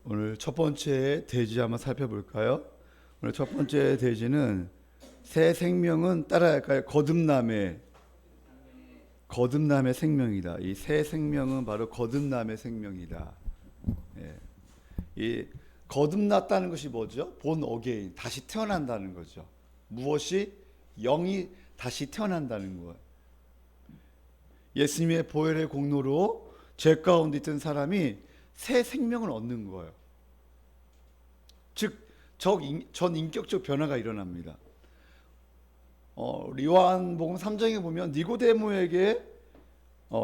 오늘 첫 번째 대지 한번 살펴볼까요? 오늘 첫 번째 대지는 새 생명은 따라할까요? 거듭남의 생명이다. 이 새 생명은 바로 거듭남의 생명이다. 예. 이 거듭났다는 것이 뭐죠? 본 어게인, 다시 태어난다는 거죠. 무엇이? 영이 다시 태어난다는 거예요. 예수님의 보혈의 공로로 죄 가운데 있던 사람이 새 생명을 얻는 거예요. 즉, 전인격적 변화가 일어납니다. 요한복음 3장에 보면 니고데모에게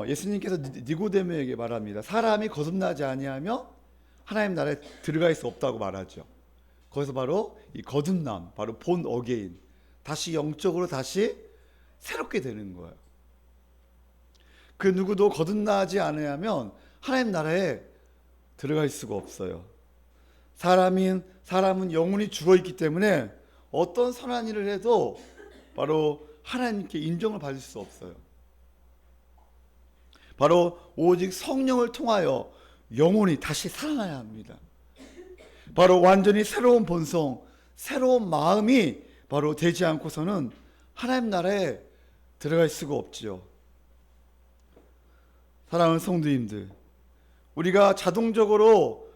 예수님께서 니고데모에게 말합니다. 사람이 거듭나지 아니하며 하나님 나라에 들어갈 수 없다고 말하죠. 거기서 바로 이 거듭남, 바로 본 어게인, 다시 영적으로 다시 새롭게 되는 거예요. 그 누구도 거듭나지 않으면 하나님 나라에 들어갈 수가 없어요. 사람은 영혼이 죽어있기 때문에 어떤 선한 일을 해도 바로 하나님께 인정을 받을 수 없어요. 바로 오직 성령을 통하여 영혼이 다시 살아나야 합니다. 바로 완전히 새로운 본성, 새로운 마음이 바로 되지 않고서는 하나님 나라에 들어갈 수가 없지요. 사랑하는 성도님들, 우리가 자동적으로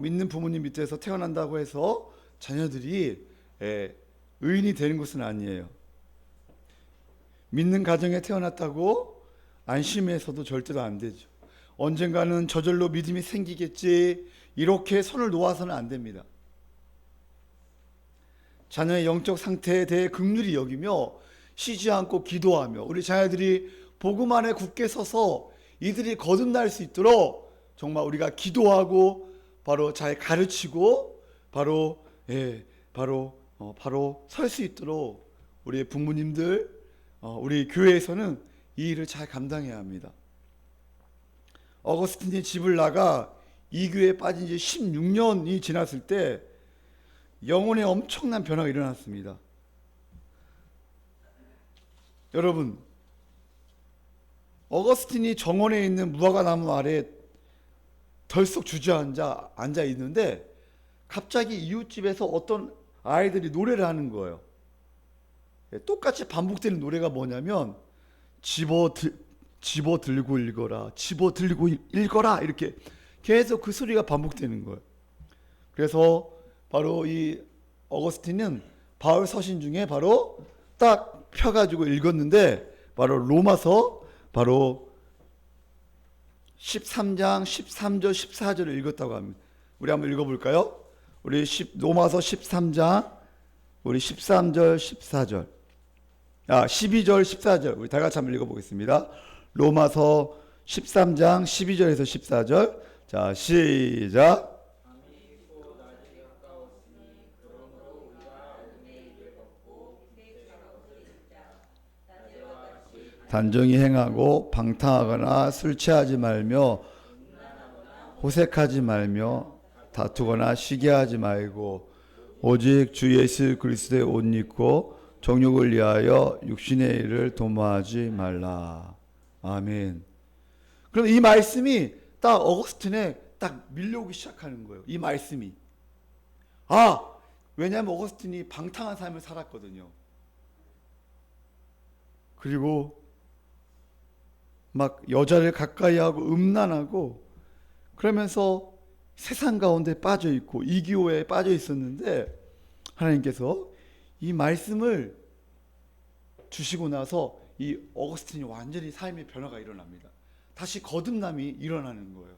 믿는 부모님 밑에서 태어난다고 해서 자녀들이 의인이 되는 것은 아니에요. 믿는 가정에 태어났다고 안심해서도 절대로 안 되죠. 언젠가는 저절로 믿음이 생기겠지, 이렇게 손을 놓아서는 안 됩니다. 자녀의 영적 상태에 대해 긍휼히 여기며 쉬지 않고 기도하며 우리 자녀들이 복음 안에 굳게 서서 이들이 거듭날 수 있도록 정말 우리가 기도하고 바로 잘 가르치고 바로 설 수 있도록 우리 부모님들, 우리 교회에서는 이 일을 잘 감당해야 합니다. 어거스틴이 집을 나가 이 교회에 빠진 지 16년이 지났을 때 영혼에 엄청난 변화가 일어났습니다. 여러분, 어거스틴이 정원에 있는 무화과 나무 아래 덜썩 주저앉아 있는데 갑자기 이웃집에서 어떤 아이들이 노래를 하는 거예요. 똑같이 반복되는 노래가 뭐냐면 집어 들고 읽어라, 집어 들고 읽어라, 이렇게 계속 그 소리가 반복되는 거예요. 그래서 바로 이 어거스틴은 바울 서신 중에 바로 딱 펴가지고 읽었는데 바로 로마서 바로 13장 13절 14절을 읽었다고 합니다. 우리 한번 읽어볼까요? 우리 로마서 13장 우리 13절 14절 12절 14절 우리 다 같이 한번 읽어보겠습니다. 로마서 13장 12절에서 14절. 자, 시작. 단정히 행하고 방탕하거나 술 취하지 말며 호색하지 말며 다투거나 시기하지 말고 오직 주 예수 그리스도의 옷 입고 정욕을 위하여 육신의 일을 도모하지 말라. 아멘. 그럼 이 말씀이 딱 어거스틴에 딱 밀려오기 시작하는 거예요. 이 말씀이. 왜냐하면 어거스틴이 방탕한 삶을 살았거든요. 그리고 막 여자를 가까이 하고 음란하고 그러면서 세상 가운데 빠져 있고 이기호에 빠져 있었는데 하나님께서 이 말씀을 주시고 나서 이 어거스틴이 완전히 삶의 변화가 일어납니다. 다시 거듭남이 일어나는 거예요.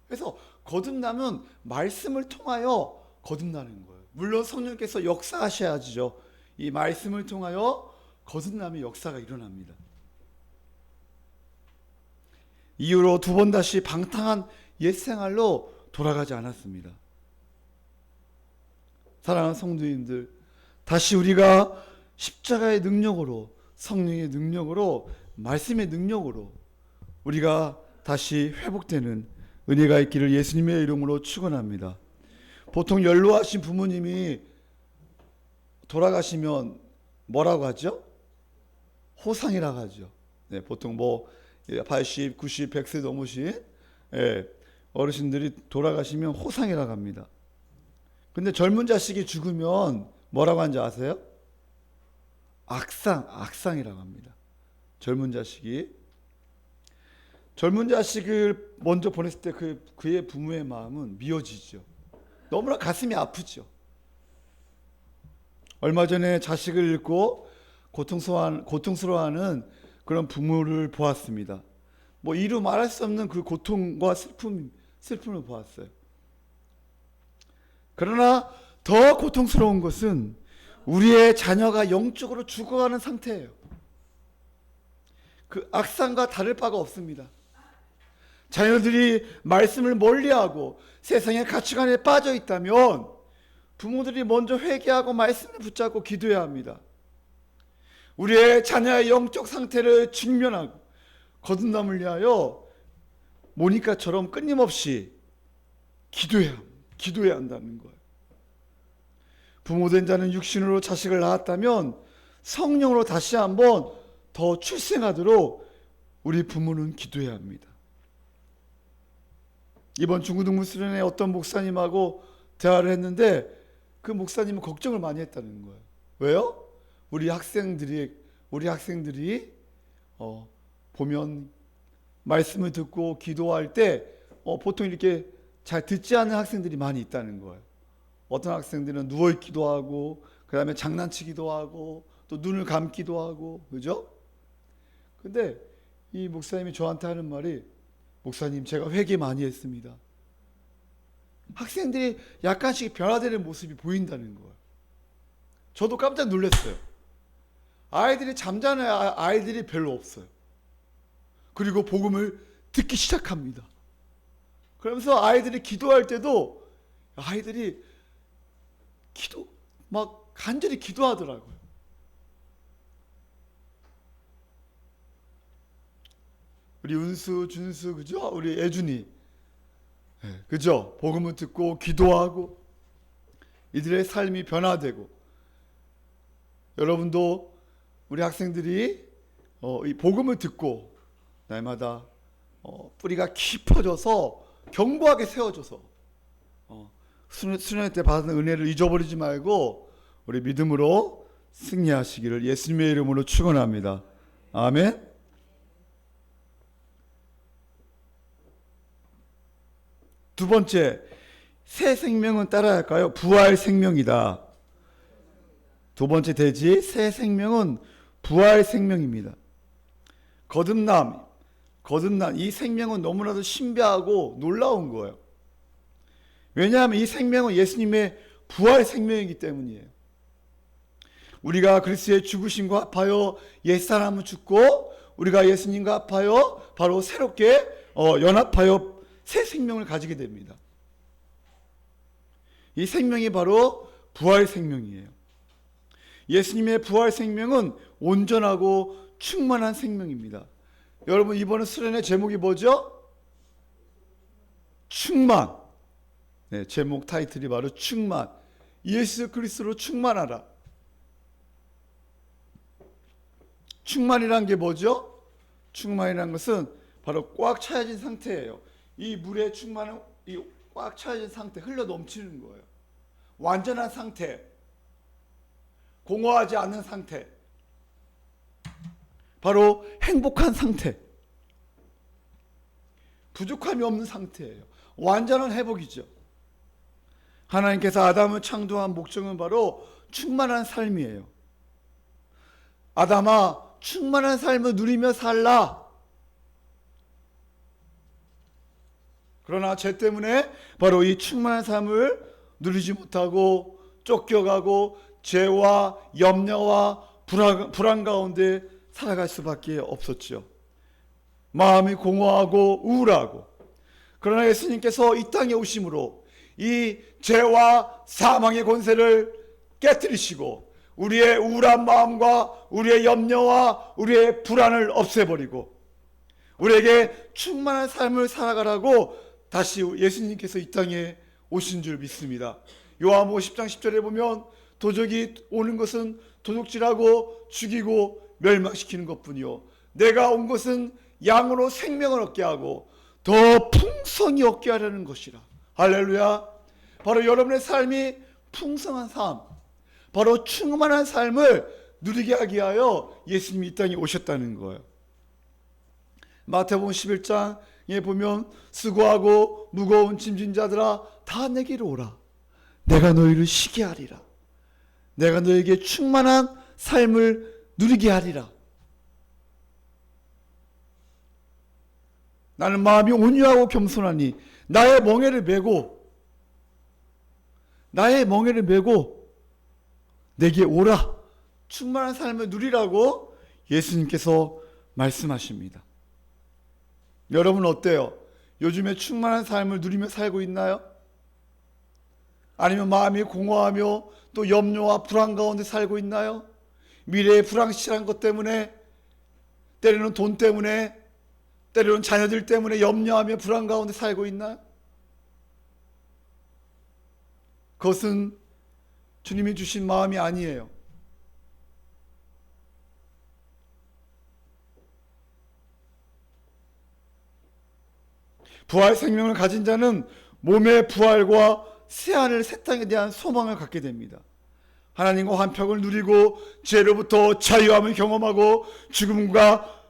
그래서 거듭남은 말씀을 통하여 거듭나는 거예요. 물론 성령께서 역사하셔야죠. 이 말씀을 통하여 거듭남의 역사가 일어납니다. 이후로 두 번 다시 방탕한 옛생활로 돌아가지 않았습니다. 사랑하는 성도님들, 다시 우리가 십자가의 능력으로, 성령의 능력으로, 말씀의 능력으로 우리가 다시 회복되는 은혜가 있기를 예수님의 이름으로 축원합니다. 보통 연로하신 부모님이 돌아가시면 뭐라고 하죠? 호상이라고 하죠. 네, 보통 80, 90, 100세 넘으신 예, 어르신들이 돌아가시면 호상이라고 합니다. 근데 젊은 자식이 죽으면 뭐라고 하는지 아세요? 악상이라고 합니다. 젊은 자식을 먼저 보냈을 때 그의 부모의 마음은 미어지죠. 너무나 가슴이 아프죠. 얼마 전에 자식을 잃고 고통스러워하는 그런 부모를 보았습니다. 뭐 이루 말할 수 없는 그 고통과 슬픔을 보았어요. 그러나 더 고통스러운 것은 우리의 자녀가 영적으로 죽어가는 상태예요. 그 악상과 다를 바가 없습니다. 자녀들이 말씀을 멀리하고 세상의 가치관에 빠져 있다면 부모들이 먼저 회개하고 말씀을 붙잡고 기도해야 합니다. 우리의 자녀의 영적 상태를 직면하고 거듭남을 위하여 모니카처럼 끊임없이 기도해야 한다는 거예요. 부모된 자는 육신으로 자식을 낳았다면 성령으로 다시 한번 더 출생하도록 우리 부모는 기도해야 합니다. 이번 중고등부 수련회 어떤 목사님하고 대화를 했는데 그 목사님은 걱정을 많이 했다는 거예요. 왜요? 우리 학생들이 보면 말씀을 듣고 기도할 때 보통 이렇게 잘 듣지 않는 학생들이 많이 있다는 거예요. 어떤 학생들은 누워있기도 하고 그 다음에 장난치기도 하고 또 눈을 감기도 하고, 그죠? 근데 이 목사님이 저한테 하는 말이, 목사님, 제가 회개 많이 했습니다. 학생들이 약간씩 변화되는 모습이 보인다는 거예요. 저도 깜짝 놀랐어요. 아이들이 잠자는 아이들이 별로 없어요. 그리고 복음을 듣기 시작합니다. 그러면서 아이들이 기도할 때도 아이들이 막 간절히 기도하더라고요. 우리 은수, 준수, 그죠? 우리 애준이, 그죠? 복음을 듣고 기도하고 이들의 삶이 변화되고, 여러분도 우리 학생들이 이 복음을 듣고 날마다 뿌리가 깊어져서 견고하게 세워져서 수련회 때 받은 은혜를 잊어버리지 말고 우리 믿음으로 승리하시기를 예수님의 이름으로 축원합니다. 아멘. 두 번째, 새 생명은 따라야 할까요? 부활 생명이다. 두 번째 대지, 새 생명은 부활 생명입니다. 거듭남, 이 생명은 너무나도 신비하고 놀라운 거예요. 왜냐하면 이 생명은 예수님의 부활 생명이기 때문이에요. 우리가 그리스도의 죽으심과 합하여 옛사람은 죽고 우리가 예수님과 합하여 바로 새롭게 연합하여 새 생명을 가지게 됩니다. 이 생명이 바로 부활 생명이에요. 예수님의 부활 생명은 온전하고 충만한 생명입니다. 여러분, 이번에 수련의 제목이 뭐죠? 충만. 네, 제목 타이틀이 바로 충만. 예수 그리스도로 충만하라. 충만이란 게 뭐죠? 충만이란 것은 바로 꽉 차야진 상태예요. 이 물에 충만은 이 꽉 차야진 상태, 흘러 넘치는 거예요. 완전한 상태, 공허하지 않는 상태, 바로 행복한 상태, 부족함이 없는 상태예요. 완전한 회복이죠. 하나님께서 아담을 창조한 목적은 바로 충만한 삶이에요. 아담아, 충만한 삶을 누리며 살라. 그러나 죄 때문에 바로 이 충만한 삶을 누리지 못하고 쫓겨가고 죄와 염려와 불안 가운데 살아갈 수밖에 없었죠. 마음이 공허하고 우울하고, 그러나 예수님께서 이 땅에 오심으로 이 죄와 사망의 권세를 깨뜨리시고 우리의 우울한 마음과 우리의 염려와 우리의 불안을 없애버리고 우리에게 충만한 삶을 살아가라고 다시 예수님께서 이 땅에 오신 줄 믿습니다. 요한복음 10장 10절에 보면 도적이 오는 것은 도둑질하고 죽이고 멸망시키는 것뿐이요 내가 온 것은 양으로 생명을 얻게 하고 더 풍성히 얻게 하려는 것이라. 할렐루야. 바로 여러분의 삶이 풍성한 삶, 바로 충만한 삶을 누리게 하기 위하여 예수님이 이 땅에 오셨다는 거예요. 마태복음 11장에 보면 수고하고 무거운 짐진 자들아 다 내게로 오라. 내가 너희를 쉬게 하리라. 내가 너에게 충만한 삶을 누리게 하리라. 나는 마음이 온유하고 겸손하니 나의 멍에를 메고 내게 오라. 충만한 삶을 누리라고 예수님께서 말씀하십니다. 여러분 어때요? 요즘에 충만한 삶을 누리며 살고 있나요? 아니면 마음이 공허하며 또 염려와 불안 가운데 살고 있나요? 미래의 불확실한 것 때문에, 때로는 돈 때문에, 때로는 자녀들 때문에 염려하며 불안 가운데 살고 있나요? 그것은 주님이 주신 마음이 아니에요. 부활 생명을 가진 자는 몸의 부활과 새하늘 새 땅에 대한 소망을 갖게 됩니다. 하나님과 화평을 누리고 죄로부터 자유함을 경험하고 죽음과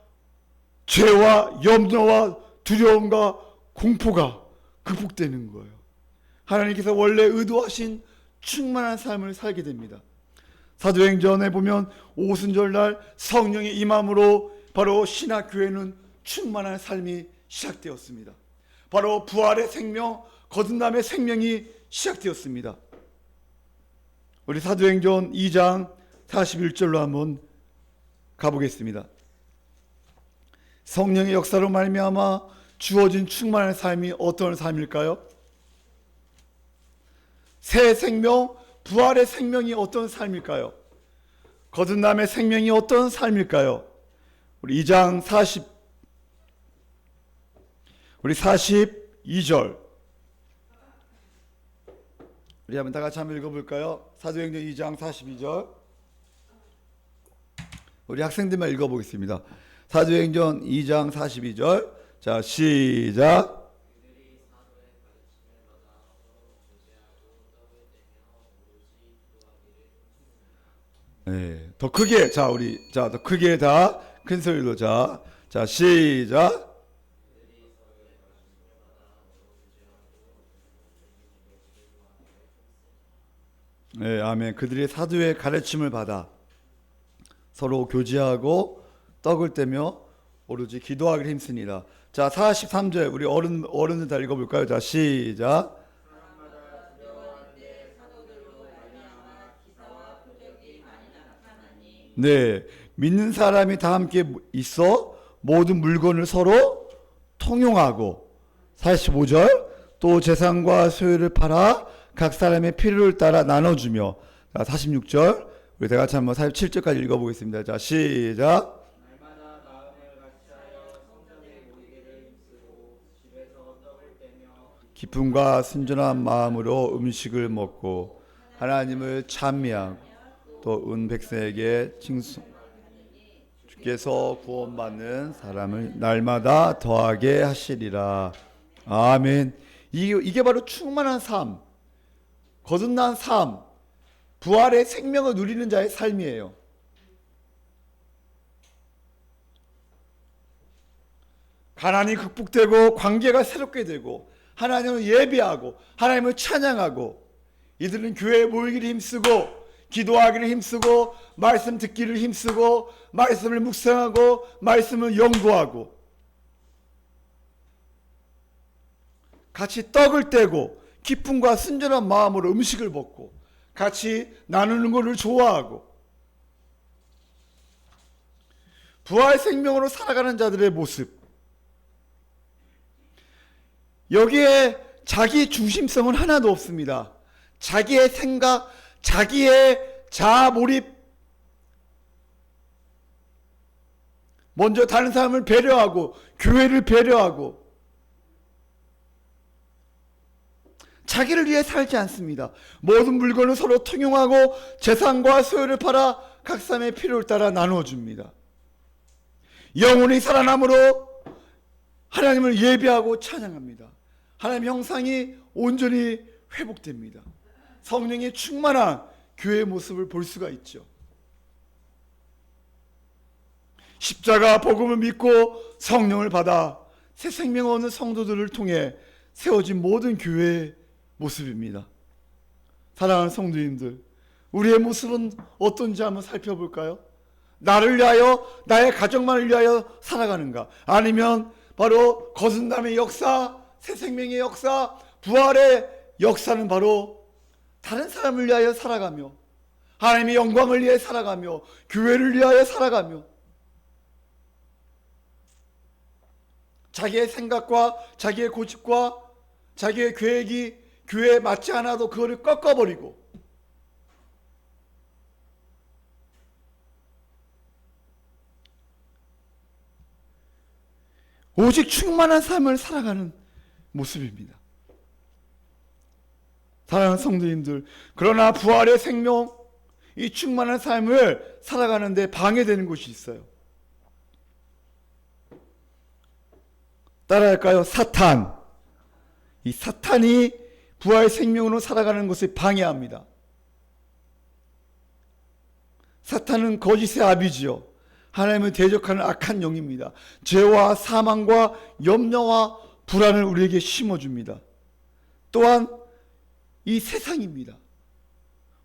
죄와 염려와 두려움과 공포가 극복되는 거예요. 하나님께서 원래 의도하신 충만한 삶을 살게 됩니다. 사도행전에 보면 오순절날 성령의 임함으로 바로 신학교회는 충만한 삶이 시작되었습니다. 바로 부활의 생명, 거듭남의 생명이 시작되었습니다. 우리 사도행전 2장 41절로 한번 가보겠습니다. 성령의 역사로 말미암아 주어진 충만한 삶이 어떤 삶일까요? 새 생명, 부활의 생명이 어떤 삶일까요? 거듭남의 생명이 어떤 삶일까요? 우리 2장 42절 우리 한번 다 같이 한번 읽어볼까요? 사도행전 2장 42절 우리 학생들만 읽어보겠습니다. 사도행전 2장 42절 자 시작. 네, 더 크게 더 크게 다 큰 소리로 자 시작. 네, 아멘. 그들이 사도의 가르침을 받아 서로 교제하고 떡을 떼며 오로지 기도하기를 힘씁니다. 자, 43절 우리 어른들 다 읽어볼까요? 자, 시작. 네, 믿는 사람이 다 함께 있어 모든 물건을 서로 통용하고 45절 또 재산과 소유를 팔아 각 사람의 필요를 따라 나눠주며 자, 46절 우리 다 같이 한번 47절까지 읽어보겠습니다. 자, 시작. 기쁨과 순전한 마음으로 음식을 먹고 하나님을 찬미하고 또 은 백성에게 칭송 주께서 구원받는 사람을 날마다 더하게 하시리라. 아멘. 이게 바로 충만한 삶, 거듭난 삶, 부활의 생명을 누리는 자의 삶이에요. 가난이 극복되고 관계가 새롭게 되고 하나님을 예배하고 하나님을 찬양하고 이들은 교회에 모이기를 힘쓰고 기도하기를 힘쓰고 말씀 듣기를 힘쓰고 말씀을 묵상하고 말씀을 연구하고 같이 떡을 떼고 기쁨과 순전한 마음으로 음식을 먹고 같이 나누는 것을 좋아하고 부활 생명으로 살아가는 자들의 모습, 여기에 자기 중심성은 하나도 없습니다. 자기의 생각, 자기의 자아 몰입, 먼저 다른 사람을 배려하고 교회를 배려하고 자기를 위해 살지 않습니다. 모든 물건을 서로 통용하고 재산과 소유를 팔아 각 사람의 필요를 따라 나누어 줍니다. 영혼이 살아남으로 하나님을 예배하고 찬양합니다. 하나님의 형상이 온전히 회복됩니다. 성령의 충만한 교회의 모습을 볼 수가 있죠. 십자가 복음을 믿고 성령을 받아 새 생명을 얻는 성도들을 통해 세워진 모든 교회의 모습입니다. 사랑하는 성도님들, 우리의 모습은 어떤지 한번 살펴볼까요? 나를 위하여, 나의 가족만을 위하여 살아가는가? 아니면 바로 거듭남의 역사, 새 생명의 역사, 부활의 역사는 바로 다른 사람을 위하여 살아가며 하나님의 영광을 위해 살아가며 교회를 위하여 살아가며 자기의 생각과 자기의 고집과 자기의 계획이 교회에 맞지 않아도 그거를 꺾어버리고 오직 충만한 삶을 살아가는 모습입니다. 사랑하는 성도님들, 그러나 부활의 생명, 이 충만한 삶을 살아가는데 방해되는 곳이 있어요. 따라할까요? 사탄. 이 사탄이 부활의 생명으로 살아가는 것을 방해합니다. 사탄은 거짓의 아비지요. 하나님을 대적하는 악한 영입니다. 죄와 사망과 염려와 불안을 우리에게 심어줍니다. 또한 이 세상입니다.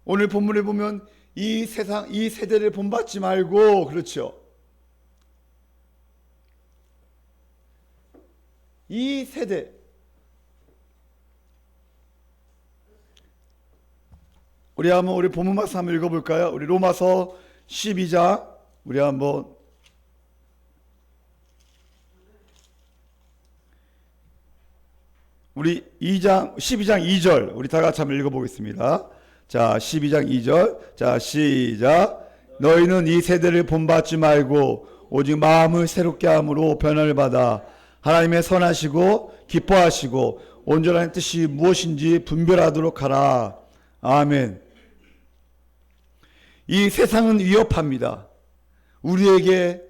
오늘 본문에 보면 이 세상, 이 세대를 본받지 말고, 그렇죠. 이 세대, 우리 본문 말씀 한번 읽어볼까요? 우리 로마서 12장, 우리 한번 우리 12장 2절 우리 다 같이 한번 읽어보겠습니다. 자, 12장 2절. 자, 시작. 너희는 이 세대를 본받지 말고 오직 마음을 새롭게 함으로 변화를 받아 하나님의 선하시고 기뻐하시고 온전한 뜻이 무엇인지 분별하도록 하라. 아멘. 이 세상은 위협합니다. 우리에게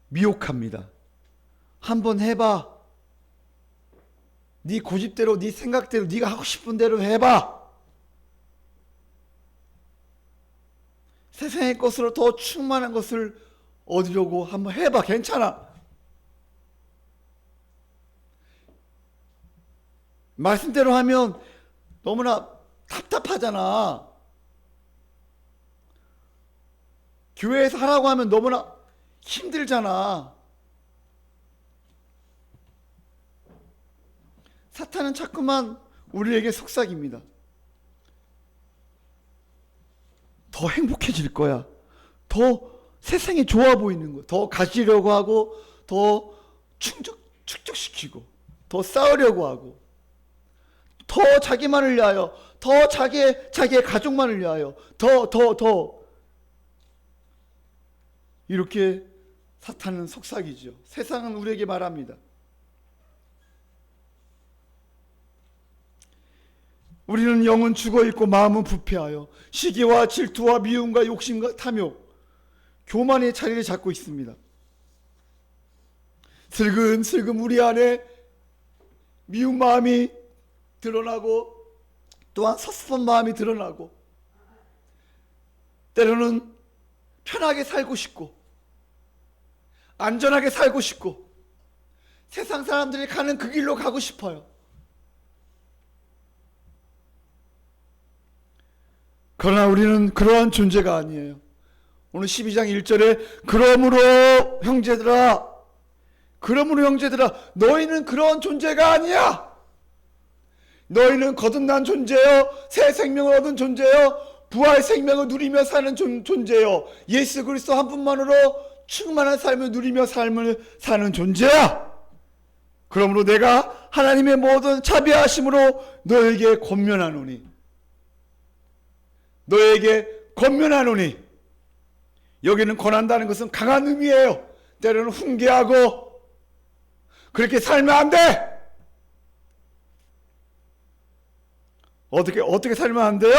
미혹합니다. 한번 해봐. 네 고집대로, 네 생각대로, 네가 하고 싶은 대로 해봐. 세상의 것으로 더 충만한 것을 얻으려고 한번 해봐. 괜찮아. 말씀대로 하면 너무나 답답하잖아. 교회에서 하라고 하면 너무나 힘들잖아. 사탄은 자꾸만 우리에게 속삭입니다. 더 행복해질 거야. 더 세상이 좋아 보이는 거. 더 가지려고 하고, 더 축적시키고, 더 싸우려고 하고, 더 자기만을 위하여, 더 자기의 가족만을 위하여, 더. 이렇게 사탄은 속삭이죠. 세상은 우리에게 말합니다. 우리는 영은 죽어있고 마음은 부패하여 시기와 질투와 미움과 욕심과 탐욕, 교만의 자리를 잡고 있습니다. 슬금슬금 우리 안에 미운 마음이 드러나고 또한 섭섭한 마음이 드러나고 때로는 편하게 살고 싶고 안전하게 살고 싶고 세상 사람들이 가는 그 길로 가고 싶어요. 그러나 우리는 그러한 존재가 아니에요. 오늘 12장 1절에 그러므로 형제들아 너희는 그런 존재가 아니야. 너희는 거듭난 존재요, 새 생명을 얻은 존재요, 부활 생명을 누리며 사는 존재요, 예수 그리스도 한 분만으로 충만한 삶을 누리며 삶을 사는 존재야. 그러므로 내가 하나님의 모든 자비하심으로 너에게 권면하노니 여기는 권한다는 것은 강한 의미예요. 때로는 훈계하고 그렇게 살면 안 돼. 어떻게 살면 안 돼요?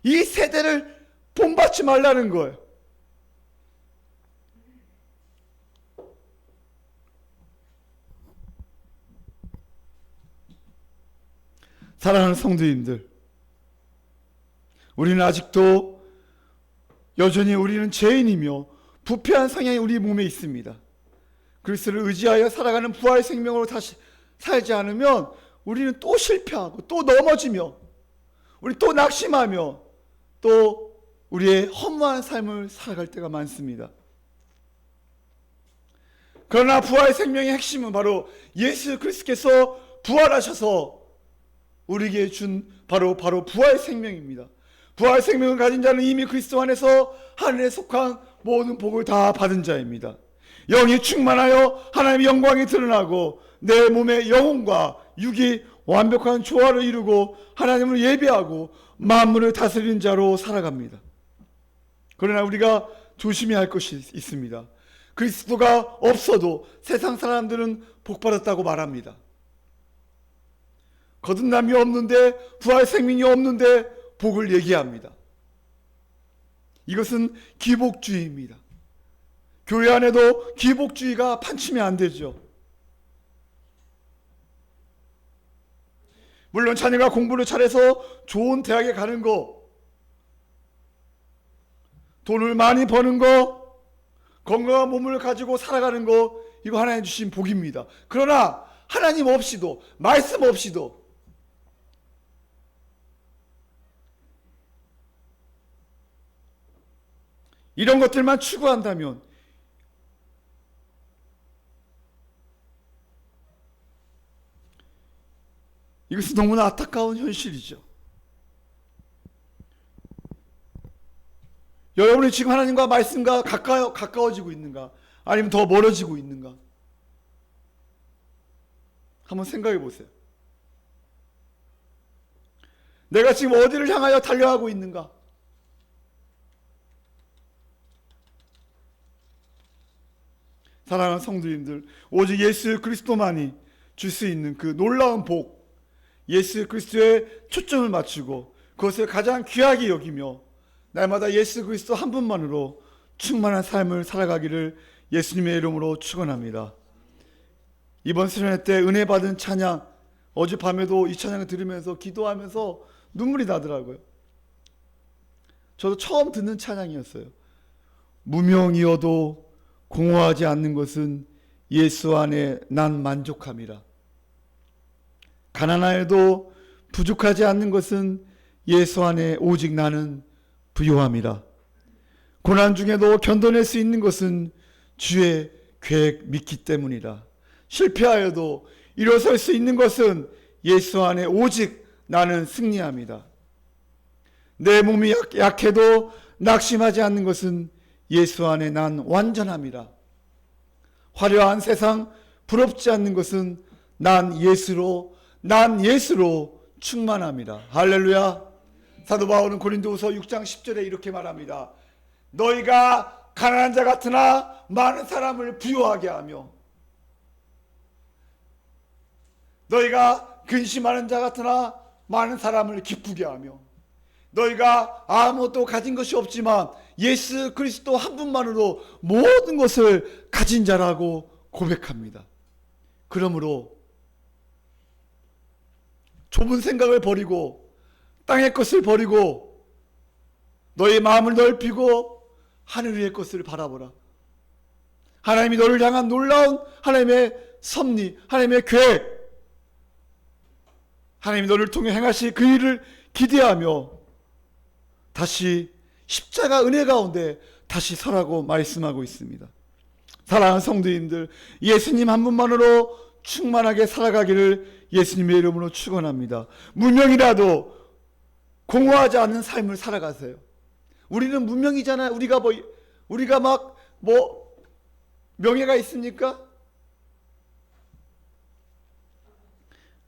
이 세대를 본받지 말라는 거예요. 사랑하는 성도님들, 우리는 아직도 여전히 우리는 죄인이며 부패한 성향이 우리 몸에 있습니다. 그리스도를 의지하여 살아가는 부활의 생명으로 다시 살지 않으면 우리는 또 실패하고 또 넘어지며 우리 또 낙심하며 또 우리의 허무한 삶을 살아갈 때가 많습니다. 그러나 부활의 생명의 핵심은 바로 예수 그리스도께서 부활하셔서 우리에게 준 바로 부활의 생명입니다. 부활의 생명을 가진 자는 이미 그리스도 안에서 하늘에 속한 모든 복을 다 받은 자입니다. 영이 충만하여 하나님의 영광이 드러나고 내 몸의 영혼과 육이 완벽한 조화를 이루고 하나님을 예배하고 만물을 다스리는 자로 살아갑니다. 그러나 우리가 조심해야 할 것이 있습니다. 그리스도가 없어도 세상 사람들은 복받았다고 말합니다. 거듭남이 없는데, 부활 생명이 없는데 복을 얘기합니다. 이것은 기복주의입니다. 교회 안에도 기복주의가 판치면 안 되죠. 물론 자녀가 공부를 잘해서 좋은 대학에 가는 거, 돈을 많이 버는 거, 건강한 몸을 가지고 살아가는 거, 이거 하나님 주신 복입니다. 그러나 하나님 없이도, 말씀 없이도 이런 것들만 추구한다면 이것은 너무나 안타까운 현실이죠. 여러분이 지금 하나님과 말씀과 가까워지고 있는가? 아니면 더 멀어지고 있는가? 한번 생각해 보세요. 내가 지금 어디를 향하여 달려가고 있는가? 사랑하는 성도님들, 오직 예수 그리스도만이 줄 수 있는 그 놀라운 복, 예수 그리스도에 초점을 맞추고 그것을 가장 귀하게 여기며 날마다 예수 그리스도 한 분만으로 충만한 삶을 살아가기를 예수님의 이름으로 축원합니다. 이번 수련회 때 은혜 받은 찬양, 어젯밤에도 이 찬양을 들으면서 기도하면서 눈물이 나더라고요. 저도 처음 듣는 찬양이었어요. 무명이어도 공허하지 않는 것은 예수 안에 난 만족함이라. 가난하여도 부족하지 않는 것은 예수 안에 오직 나는 부요함이라. 고난 중에도 견뎌낼 수 있는 것은 주의 계획 믿기 때문이라. 실패하여도 일어설 수 있는 것은 예수 안에 오직 나는 승리함이다. 내 몸이 약해도 낙심하지 않는 것은 예수 안에 난 완전함이라. 화려한 세상 부럽지 않는 것은 난 예수로 충만함이라. 할렐루야. 사도 바울은 고린도후서 6장 10절에 이렇게 말합니다. 너희가 가난한 자 같으나 많은 사람을 부유하게 하며, 너희가 근심하는 자 같으나 많은 사람을 기쁘게 하며, 너희가 아무것도 가진 것이 없지만 예수 그리스도 한 분만으로 모든 것을 가진 자라고 고백합니다. 그러므로 좁은 생각을 버리고 땅의 것을 버리고 너의 마음을 넓히고 하늘 위의 것을 바라보라. 하나님이 너를 향한 놀라운 하나님의 섭리, 하나님의 계획, 하나님이 너를 통해 행하실 그 일을 기대하며 다시 십자가 은혜 가운데 다시 서라고 말씀하고 있습니다. 사랑하는 성도님들, 예수님 한 분만으로 충만하게 살아가기를 예수님의 이름으로 축원합니다. 무명이라도 공허하지 않는 삶을 살아가세요. 우리는 무명이잖아요. 우리가 막 명예가 있습니까?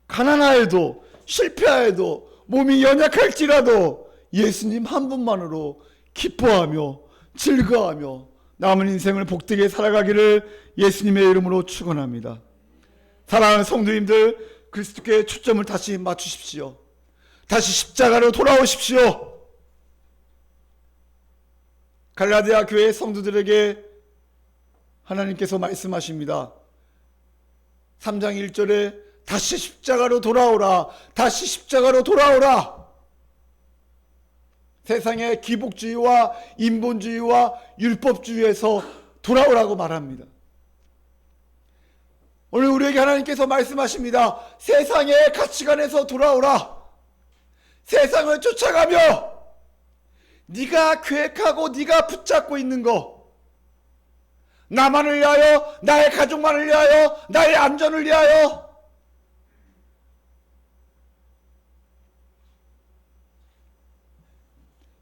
가난하여도 실패하여도 몸이 연약할지라도 예수님 한 분만으로 기뻐하며 즐거워하며 남은 인생을 복되게 살아가기를 예수님의 이름으로 축원합니다. 사랑하는 성도님들, 그리스도께 초점을 다시 맞추십시오. 다시 십자가로 돌아오십시오. 갈라디아 교회 성도들에게 하나님께서 말씀하십니다. 3장 1절에 다시 십자가로 돌아오라. 다시 십자가로 돌아오라. 세상의 기복주의와 인본주의와 율법주의에서 돌아오라고 말합니다. 오늘 우리에게 하나님께서 말씀하십니다. 세상의 가치관에서 돌아오라. 세상을 쫓아가며 네가 계획하고 네가 붙잡고 있는 거, 나만을 위하여, 나의 가족만을 위하여, 나의 안전을 위하여,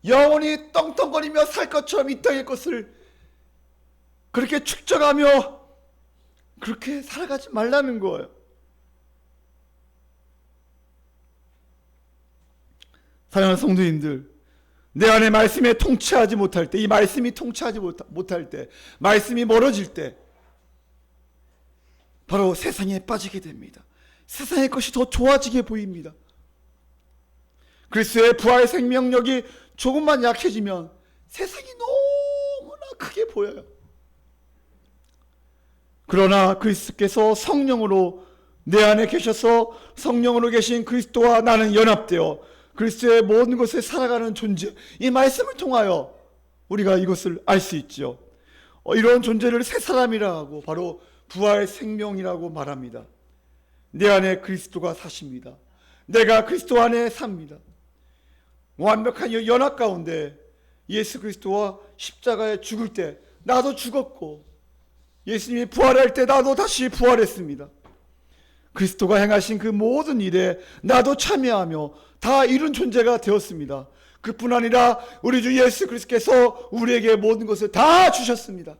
영원히 떵떵거리며 살 것처럼 이 땅의 것을 그렇게 축적하며 그렇게 살아가지 말라는 거예요. 사랑하는 성도님들, 내 안에 말씀에 통치하지 못할 때, 이 말씀이 통치하지 못할 때, 말씀이 멀어질 때 바로 세상에 빠지게 됩니다. 세상의 것이 더 좋아지게 보입니다. 그리스도의 부활 생명력이 조금만 약해지면 세상이 너무나 크게 보여요. 그러나 그리스도께서 성령으로 내 안에 계셔서 성령으로 계신 그리스도와 나는 연합되어 그리스도의 모든 것을 살아가는 존재, 이 말씀을 통하여 우리가 이것을 알 수 있지요. 이런 존재를 새 사람이라 하고 바로 부활 생명이라고 말합니다. 내 안에 그리스도가 사십니다. 내가 그리스도 안에 삽니다. 완벽한 연합 가운데 예수 그리스도와 십자가에 죽을 때 나도 죽었고, 예수님이 부활할 때 나도 다시 부활했습니다. 그리스도가 행하신 그 모든 일에 나도 참여하며 다 이룬 존재가 되었습니다. 그뿐 아니라 우리 주 예수 그리스도께서 우리에게 모든 것을 다 주셨습니다.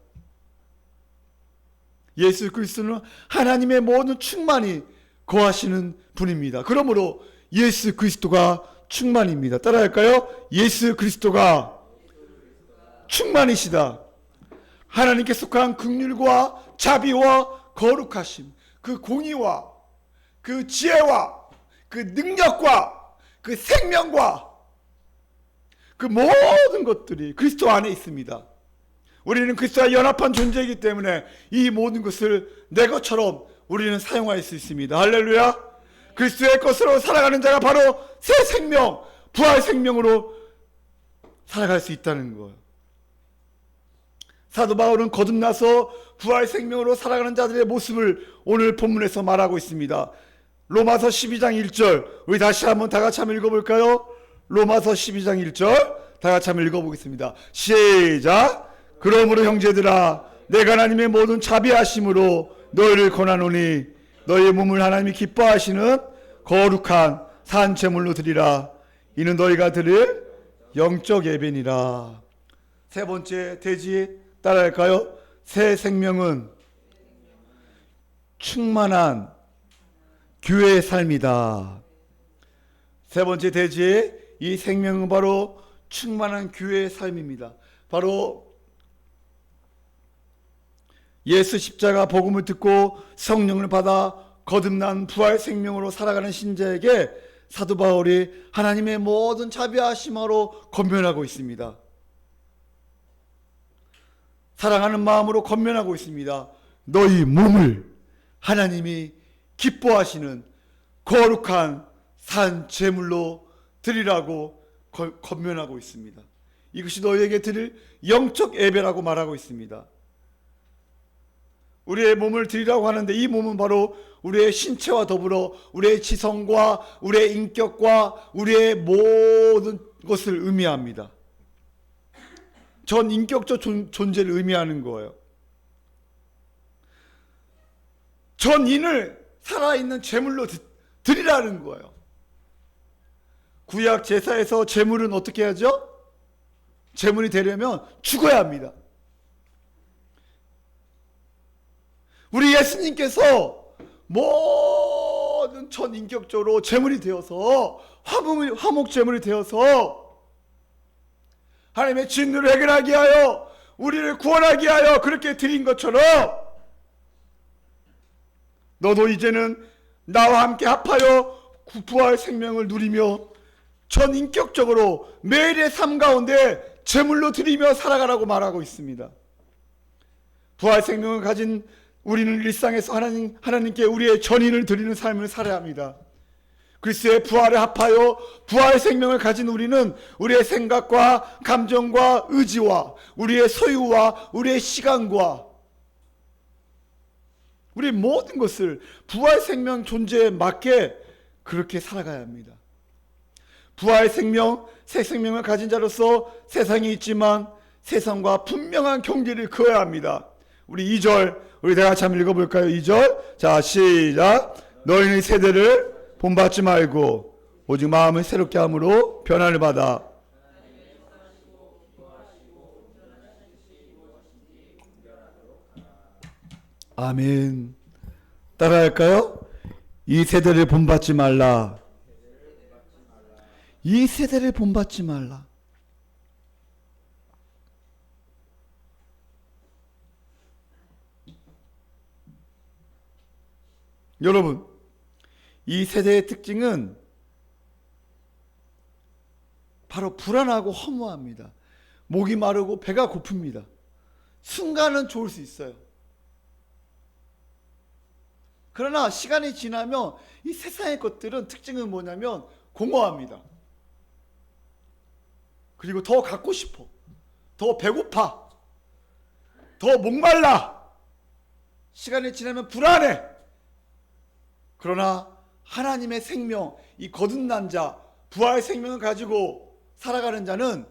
예수 그리스도는 하나님의 모든 충만이 거하시는 분입니다. 그러므로 예수 그리스도가 충만입니다. 따라할까요? 예수 그리스도가 충만이시다. 하나님께 속한 긍휼과 자비와 거룩하심, 그 공의와 그 지혜와 그 능력과 그 생명과 그 모든 것들이 그리스도 안에 있습니다. 우리는 그리스도와 연합한 존재이기 때문에 이 모든 것을 내 것처럼 우리는 사용할 수 있습니다. 할렐루야. 그리스도의 것으로 살아가는 자가 바로 새 생명, 부활 생명으로 살아갈 수 있다는 거예요. 사도 바울은 거듭나서 부활 생명으로 살아가는 자들의 모습을 오늘 본문에서 말하고 있습니다. 로마서 12장 1절, 우리 다시 한번 다 같이 한번 읽어볼까요? 로마서 12장 1절 다 같이 한번 읽어보겠습니다. 시작. 그러므로 형제들아, 내가 하나님의 모든 자비하심으로 너희를 권하노니 너희의 몸을 하나님이 기뻐하시는 거룩한 산 제물로 드리라. 이는 너희가 드릴 영적 예배니라. 세 번째 대지 따라할까요? 새 생명은 충만한 교회의 삶이다. 세 번째 대지, 이 생명은 바로 충만한 교회의 삶입니다. 바로 예수 십자가 복음을 듣고 성령을 받아 거듭난 부활 생명으로 살아가는 신자에게 사도 바울이 하나님의 모든 자비하심으로 권면하고 있습니다. 사랑하는 마음으로 권면하고 있습니다. 너희 몸을 하나님이 기뻐하시는 거룩한 산 제물로 드리라고 권면하고 있습니다. 이것이 너희에게 드릴 영적 예배라고 말하고 있습니다. 우리의 몸을 드리라고 하는데 이 몸은 바로 우리의 신체와 더불어 우리의 지성과 우리의 인격과 우리의 모든 것을 의미합니다. 전 인격적 존재를 의미하는 거예요. 전인을 살아있는 제물로 드리라는 거예요. 구약 제사에서 제물은 어떻게 하죠? 제물이 되려면 죽어야 합니다. 우리 예수님께서 모든 전 인격적으로 제물이 되어서 화목 제물이 되어서 하나님의 진노를 해결하게 하여 우리를 구원하게 하여 그렇게 드린 것처럼 너도 이제는 나와 함께 합하여 부활 생명을 누리며 전 인격적으로 매일의 삶 가운데 제물로 드리며 살아가라고 말하고 있습니다. 부활 생명을 가진 우리는 일상에서 하나님께 우리의 전인을 드리는 삶을 살아야 합니다. 그리스도의 부활에 합하여 부활의 생명을 가진 우리는 우리의 생각과 감정과 의지와 우리의 소유와 우리의 시간과 우리 모든 것을 부활 생명 존재에 맞게 그렇게 살아가야 합니다. 부활 생명, 새 생명을 가진 자로서 세상이 있지만 세상과 분명한 경계를 그어야 합니다. 우리 2절 우리 다 같이 한번 읽어볼까요? 2절 자 시작. 너희는 세대를 본받지 말고 오직 마음을 새롭게 함으로 변화를 받아. 아멘. 따라할까요? 이 세대를 본받지 말라. 이 세대를 본받지 말라. 여러분, 이 세대의 특징은 바로 불안하고 허무합니다. 목이 마르고 배가 고픕니다. 순간은 좋을 수 있어요. 그러나 시간이 지나면 이 세상의 것들은 특징은 뭐냐면 공허합니다. 그리고 더 갖고 싶어. 더 배고파. 더 목말라. 시간이 지나면 불안해. 그러나 하나님의 생명, 이 거듭난 자, 부활의 생명을 가지고 살아가는 자는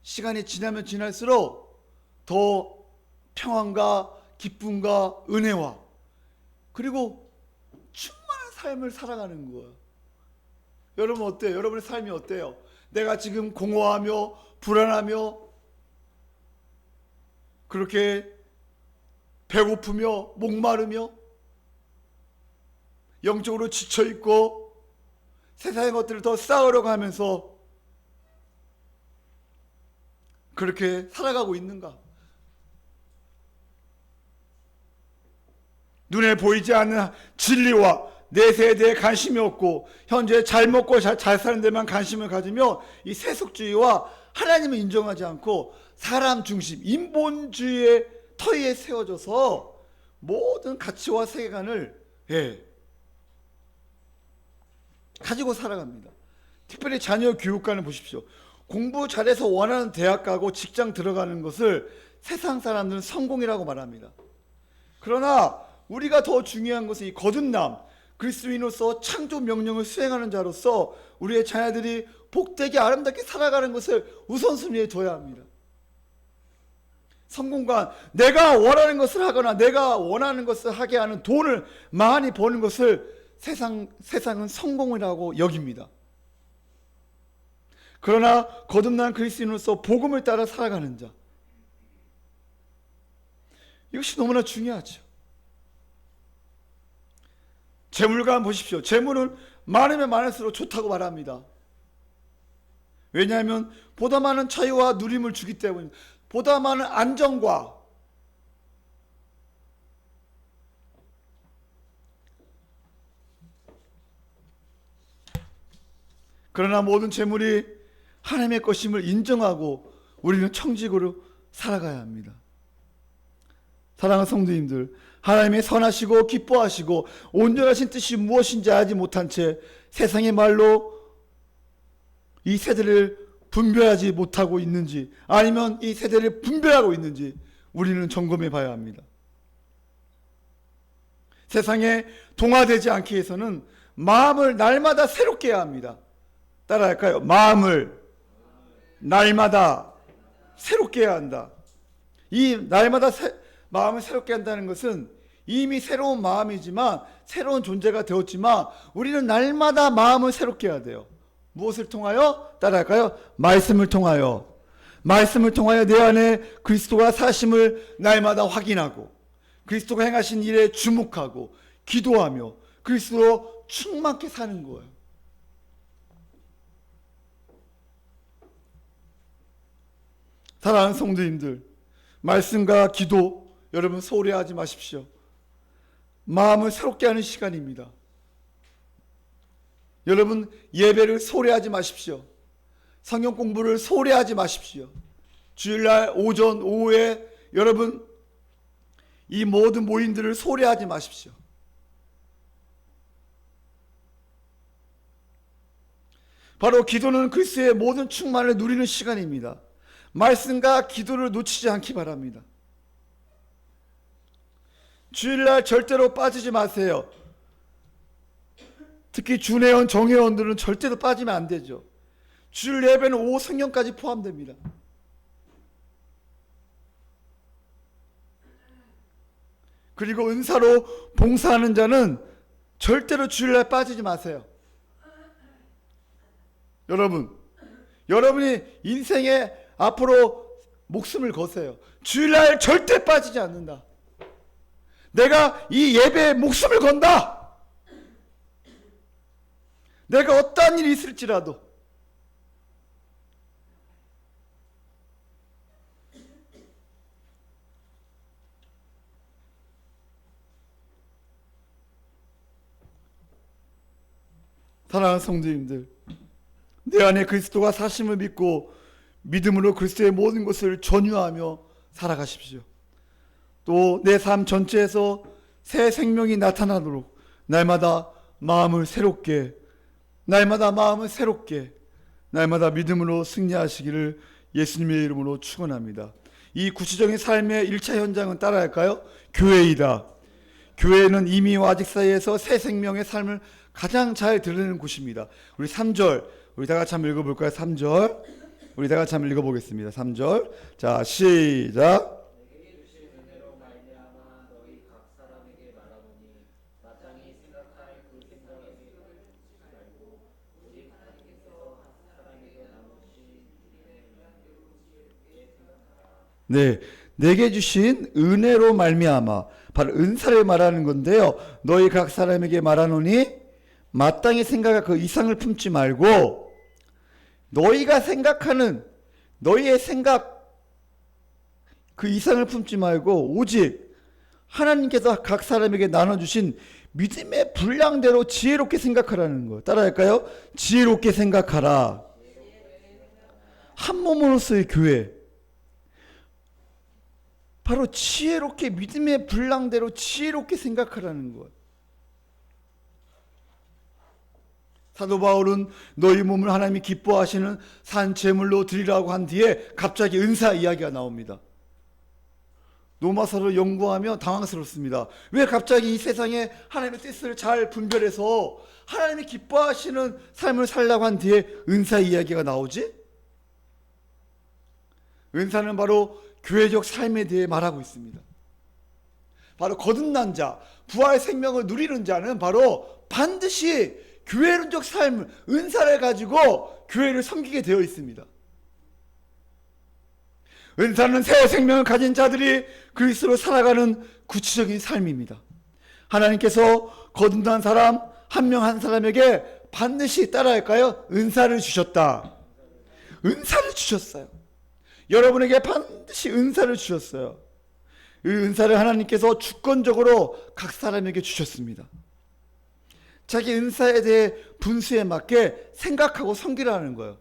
시간이 지나면 지날수록 더 평안과 기쁨과 은혜와 그리고 충만한 삶을 살아가는 거예요. 여러분 어때요? 여러분의 삶이 어때요? 내가 지금 공허하며 불안하며 그렇게 배고프며 목마르며 영적으로 지쳐있고 세상의 것들을 더 쌓으려고 하면서 그렇게 살아가고 있는가? 눈에 보이지 않는 진리와 내세에 대해 관심이 없고 현재 잘 먹고 잘 사는 데만 관심을 가지며 이 세속주의와 하나님을 인정하지 않고 사람 중심, 인본주의의 터위에 세워져서 모든 가치와 세계관을 가지고 살아갑니다. 특별히 자녀 교육관을 보십시오. 공부 잘해서 원하는 대학 가고 직장 들어가는 것을 세상 사람들은 성공이라고 말합니다. 그러나 우리가 더 중요한 것은 이 거듭남, 그리스도인으로서 창조 명령을 수행하는 자로서 우리의 자녀들이 복되게 아름답게 살아가는 것을 우선순위에 둬야 합니다. 성공관, 내가 원하는 것을 하거나 내가 원하는 것을 하게 하는 돈을 많이 버는 것을 세상은 성공이라고 여깁니다. 그러나 거듭난 그리스도인으로서 복음을 따라 살아가는 자, 이것이 너무나 중요하죠. 재물관 보십시오. 재물은 많으면 많을수록 좋다고 말합니다. 왜냐하면 보다 많은 차이와 누림을 주기 때문입니다. 보다 많은 안정과 그러나 모든 재물이 하나님의 것임을 인정하고 우리는 청직으로 살아가야 합니다. 사랑하는 성도님들, 하나님의 선하시고 기뻐하시고 온전하신 뜻이 무엇인지 알지 못한 채 세상의 말로 이 세대를 분별하지 못하고 있는지 아니면 이 세대를 분별하고 있는지 우리는 점검해 봐야 합니다. 세상에 동화되지 않기 위해서는 마음을 날마다 새롭게 해야 합니다. 따라할까요? 마음을 날마다 새롭게 해야 한다. 이 날마다 마음을 새롭게 한다는 것은 이미 새로운 마음이지만 새로운 존재가 되었지만 우리는 날마다 마음을 새롭게 해야 돼요. 무엇을 통하여? 따라할까요? 말씀을 통하여. 말씀을 통하여 내 안에 그리스도가 사심을 날마다 확인하고 그리스도가 행하신 일에 주목하고 기도하며 그리스도로 충만케 사는 거예요. 사랑하는 성도님들, 말씀과 기도 여러분 소홀히 하지 마십시오. 마음을 새롭게 하는 시간입니다. 여러분 예배를 소홀히 하지 마십시오. 성경 공부를 소홀히 하지 마십시오. 주일날 오전 오후에 여러분 이 모든 모임들을 소홀히하지 마십시오. 바로 기도는 그리스도의 모든 충만을 누리는 시간입니다. 말씀과 기도를 놓치지 않기 바랍니다. 주일날 절대로 빠지지 마세요. 특히 준회원, 정회원들은 절대로 빠지면 안 되죠. 주일 예배는 오후 성경까지 포함됩니다. 그리고 은사로 봉사하는 자는 절대로 주일날 빠지지 마세요. 여러분이 인생에 앞으로 목숨을 거세요. 주일날 절대 빠지지 않는다. 내가 이 예배에 목숨을 건다. 내가 어떠한 일이 있을지라도. 사랑하는 성도님들, 내 안에 그리스도가 사심을 믿고 믿음으로 그리스도의 모든 것을 전유하며 살아가십시오. 또 내 삶 전체에서 새 생명이 나타나도록 날마다 마음을 새롭게, 날마다 믿음으로 승리하시기를 예수님의 이름으로 축원합니다. 이 구체적인 삶의 1차 현장은 따라할까요? 교회이다. 교회는 이미와 아직 사이에서 새 생명의 삶을 가장 잘 드러내는 곳입니다. 우리 3절 우리 다 같이 한번 읽어볼까요? 3절 우리 다 같이 한번 읽어보겠습니다. 3절 자 시작. 네, 내게 주신 은혜로 말미암아, 바로 은사를 말하는 건데요. 너희 각 사람에게 말하노니 마땅히 생각할 그 이상을 품지 말고, 너희가 생각하는 너희의 생각 그 이상을 품지 말고 오직 하나님께서 각 사람에게 나눠주신 믿음의 분량대로 지혜롭게 생각하라는 거. 따라할까요? 지혜롭게 생각하라. 한 몸으로서의 교회, 바로 지혜롭게, 믿음의 분량대로 지혜롭게 생각하라는 것. 사도 바울은 너희 몸을 하나님이 기뻐하시는 산 제물로 드리라고 한 뒤에 갑자기 은사 이야기가 나옵니다. 로마서를 연구하며 당황스럽습니다. 왜 갑자기 이 세상에 하나님의 뜻을 잘 분별해서 하나님이 기뻐하시는 삶을 살라고 한 뒤에 은사 이야기가 나오지? 은사는 바로 교회적 삶에 대해 말하고 있습니다. 바로 거듭난 자, 부활 생명을 누리는 자는 바로 반드시 교회론적 삶, 은사를 가지고 교회를 섬기게 되어 있습니다. 은사는 새 생명을 가진 자들이 그리스도로 살아가는 구체적인 삶입니다. 하나님께서 거듭난 사람 한 명 한 사람에게 반드시 따라할까요? 은사를 주셨다. 은사를 주셨어요. 여러분에게 반드시 은사를 주셨어요. 이 은사를 하나님께서 주권적으로 각 사람에게 주셨습니다. 자기 은사에 대해 분수에 맞게 생각하고 섬기라는 거예요.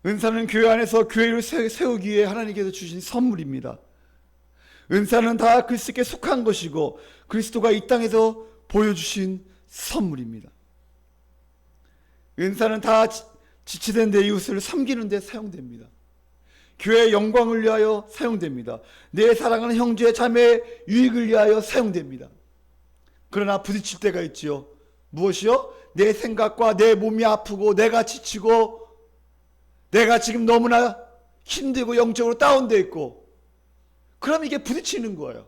은사는 교회 안에서 교회를 세우기 위해 하나님께서 주신 선물입니다. 은사는 다 그리스도께 속한 것이고 그리스도가 이 땅에서 보여주신 선물입니다. 은사는 다 지체된 내 이웃을 섬기는 데 사용됩니다. 교회의 영광을 위하여 사용됩니다. 내 사랑하는 형제 자매의 유익을 위하여 사용됩니다. 그러나 부딪힐 때가 있지요. 무엇이요? 내 생각과 내 몸이 아프고 내가 지치고 내가 지금 너무나 힘들고 영적으로 다운되어 있고, 그럼 이게 부딪히는 거예요.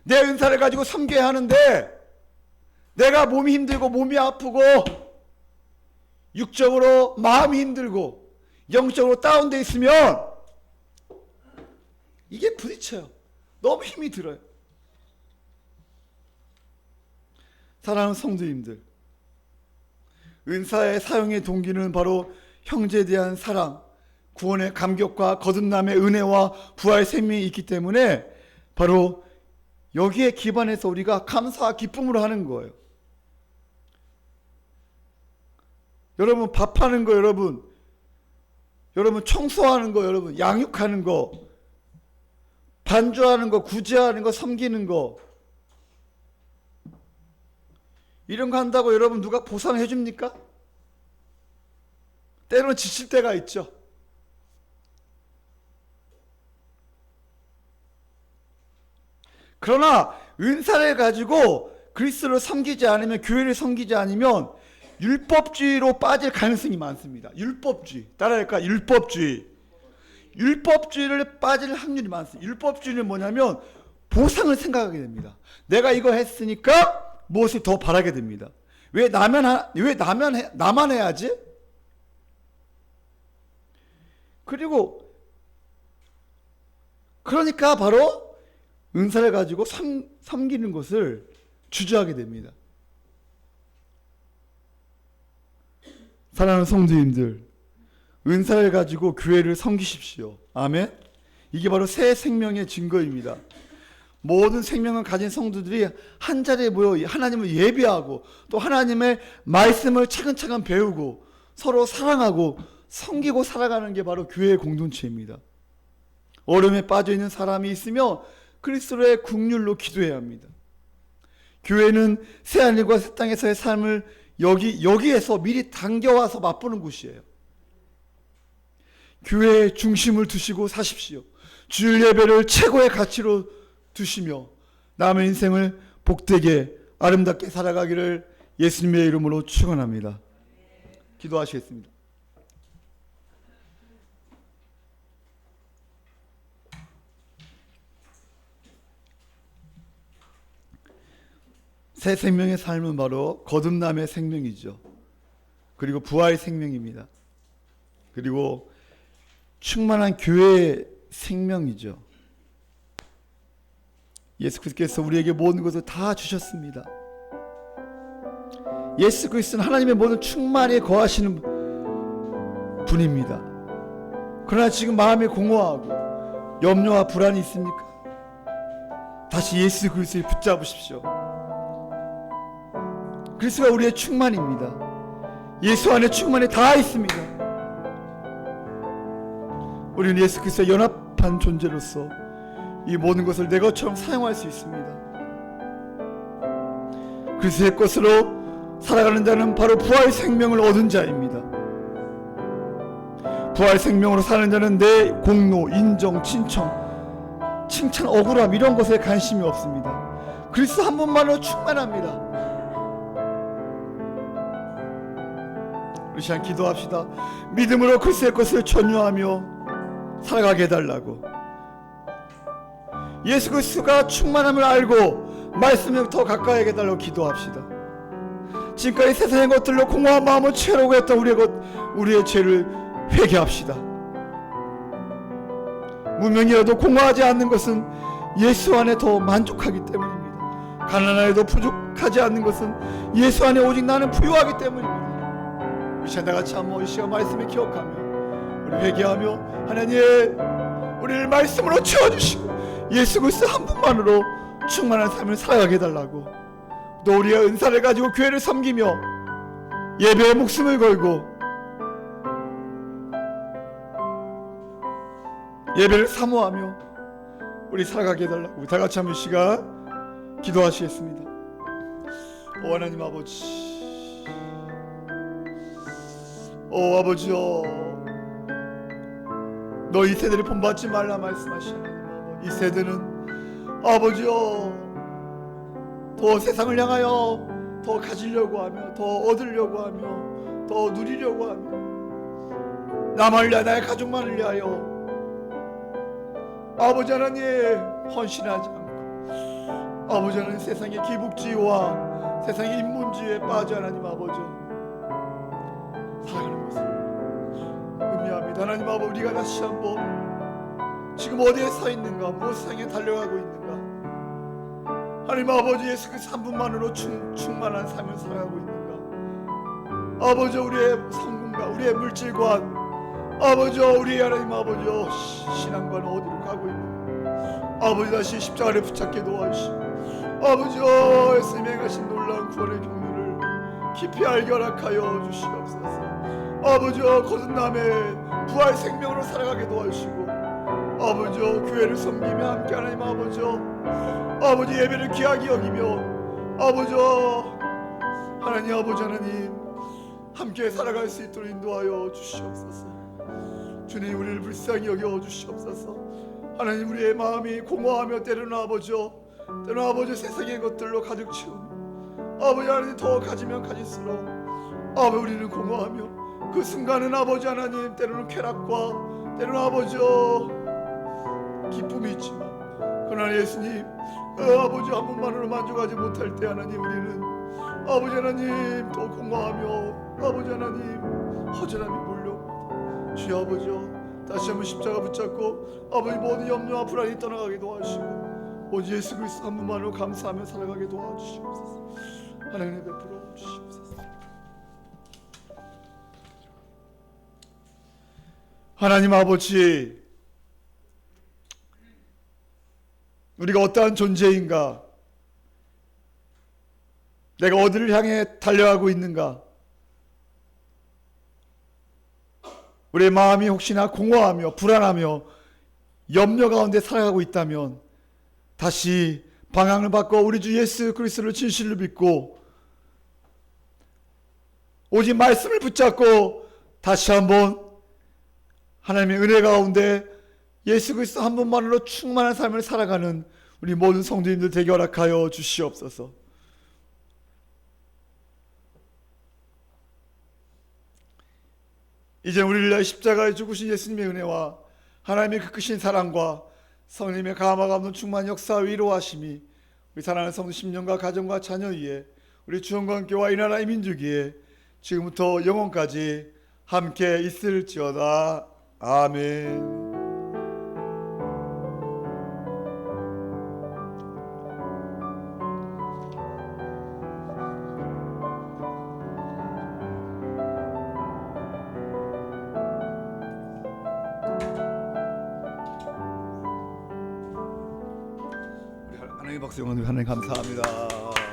내 은사를 가지고 섬겨야 하는데 내가 몸이 힘들고 몸이 아프고 육적으로 마음이 힘들고 영적으로 다운되어 있으면 이게 부딪혀요. 너무 힘이 들어요. 사랑하는 성도님들, 은사의 사용의 동기는 바로 형제에 대한 사랑, 구원의 감격과 거듭남의 은혜와 부활의 생명이 있기 때문에 바로 여기에 기반해서 우리가 감사와 기쁨으로 하는 거예요. 여러분, 밥하는 거, 여러분 여러분 청소하는 거, 여러분 양육하는 거, 반주하는 거, 구제하는 거, 섬기는 거, 이런 거 한다고 여러분 누가 보상해 줍니까? 때로는 지칠 때가 있죠. 그러나 은사를 가지고 그리스도를 섬기지 않으면, 교회를 섬기지 않으면 율법주의로 빠질 가능성이 많습니다. 율법주의. 따라할까? 율법주의. 율법주의를 빠질 확률이 많습니다. 율법주의는 뭐냐면 보상을 생각하게 됩니다. 내가 이거 했으니까 무엇을 더 바라게 됩니다. 왜 나만 해야지? 그리고 그러니까 바로 은사를 가지고 섬기는 것을 주저하게 됩니다. 사랑하는 성도님들, 은사를 가지고 교회를 섬기십시오. 아멘. 이게 바로 새 생명의 증거입니다. 모든 생명을 가진 성도들이 한 자리에 모여 하나님을 예배하고 또 하나님의 말씀을 차근차근 배우고 서로 사랑하고 섬기고 살아가는 게 바로 교회의 공동체입니다. 어려움에 빠져있는 사람이 있으며 그리스도의 국률로 기도해야 합니다. 교회는 새하늘과 새 땅에서의 삶을 여기에서 미리 당겨와서 맛보는 곳이에요. 교회의 중심을 두시고 사십시오. 주일 예배를 최고의 가치로 두시며 남의 인생을 복되게 아름답게 살아가기를 예수님의 이름으로 축원합니다. 기도하시겠습니다. 새 생명의 삶은 바로 거듭남의 생명이죠. 그리고 부활의 생명입니다. 그리고 충만한 교회의 생명이죠. 예수 그리스도께서 우리에게 모든 것을 다 주셨습니다. 예수 그리스도는 하나님의 모든 충만에 거하시는 분입니다. 그러나 지금 마음이 공허하고 염려와 불안이 있습니까? 다시 예수 그리스도를 붙잡으십시오. 그리스도가 우리의 충만입니다. 예수 안에 충만이 다 있습니다. 우리는 예수 그리스도의 연합한 존재로서 이 모든 것을 내 것처럼 사용할 수 있습니다. 그리스도의 것으로 살아가는 자는 바로 부활 생명을 얻은 자입니다. 부활 생명으로 사는 자는 내 공로, 인정, 칭찬, 억울함 이런 것에 관심이 없습니다. 그리스도 한 분만으로 충만합니다. 우리 시간 기도합시다. 믿음으로 그리스도의 것을 전유하며 살아가게 해달라고. 예수 그리스도가 충만함을 알고 말씀에 더 가까이 하게 해달라고 기도합시다. 지금까지 세상의 것들로 공허한 마음을 채우려고 했던 우리의 죄를 회개합시다. 무명이라도 공허하지 않는 것은 예수 안에 더 만족하기 때문입니다. 가난하여도 부족하지 않는 것은 예수 안에 오직 나는 부유하기 때문입니다. 이 시간 다같이 한번 이 시간 말씀을 기억하며 우리 회개하며 하나님 우리를 말씀으로 채워주시고 예수 그리스도 한 분만으로 충만한 삶을 살아가게 해달라고. 또 우리의 은사를 가지고 교회를 섬기며 예배에 목숨을 걸고 예배를 사모하며 우리 살아가게 해달라고. 우리 다같이 한번 시간 기도하시겠습니다. 오 하나님 아버지, 오 아버지여, 너희 세대를 본받지 말라 말씀하시는 이 세대는 아버지여 더 세상을 향하여 더 가지려고 하며 더 얻으려고 하며 더 누리려고 하며 나만을 위하여 나의 가족만을 위하여 아버지 하나님 헌신하지 않고 아버지 하나님 세상의 기복주의와 세상의 인문주의에 빠져 하나님 아버지 살아가는 것을 의미합니다. 하나님 아버지 우리가 다시 한번 지금 어디에 서 있는가, 무엇을 향해 달려가고 있는가, 하나님 아버지 예수 그리스도 한 분만으로 충만한 삶을 살아가고 있는가, 아버지 우리의 성공과 우리의 물질관, 아버지 우리 하나님 아버지 신앙과는 어디로 가고 있는가, 아버지 다시 십자가를 붙잡게 도와주시고 아버지 예수님의 행하신 놀라운 구원의 경륜을 깊이 알게 허락하여 주시옵소서. 아버지여 거듭남의 부활 생명으로 살아가게 도와주시고, 아버지여 교회를 섬기며 함께 하나님 아버지여 아버지 예배를 귀하게 여기며 아버지여 하나님 아버지 하나님 함께 살아갈 수 있도록 인도하여 주시옵소서. 주님 우리를 불쌍히 여겨 주시옵소서. 하나님 우리의 마음이 공허하며 때로는 아버지여 때로는 아버지 세상의 것들로 가득 채우며 아버지 하나님 더 가지면 가질수록 아버지 우리는 공허하며 그 순간은 아버지 하나님 때로는 쾌락과 때로는 아버지여 기쁨이 있지만 그러나 예수님 아버지 한 분만으로 만족하지 못할 때 하나님 우리는 아버지 하나님 더 공허하며 아버지 하나님 허전함이 몰려옵니다. 주여 아버지여 다시 한번 십자가 붙잡고 아버지 모든 염려와 불안이 떠나가게 도와주시고 오직 예수 그리스도 한 분만으로 감사하며 살아가게 도와주시옵소서. 하나님의 베풀어 주시옵소서. 하나님 아버지 우리가 어떠한 존재인가? 내가 어디를 향해 달려가고 있는가? 우리의 마음이 혹시나 공허하며 불안하며 염려 가운데 살아가고 있다면 다시 방향을 바꿔 우리 주 예수 그리스도를 진실로 믿고 오직 말씀을 붙잡고 다시 한번 하나님의 은혜 가운데 예수 그리스도 한 분만으로 충만한 삶을 살아가는 우리 모든 성도님들 되게 허락하여 주시옵소서. 이제 우리를 위하여 십자가에 죽으신 예수님의 은혜와 하나님의 그 크신 사랑과 성령님의 감화가 없는 충만 역사 위로하심이 우리 사랑하는 성도 10년과 가정과 자녀 위에 우리 주원관교와 이 나라의 민족위에 지금부터 영원까지 함께 있을지어다. 아멘. 하나님 박수 영광 하나님 감사합니다.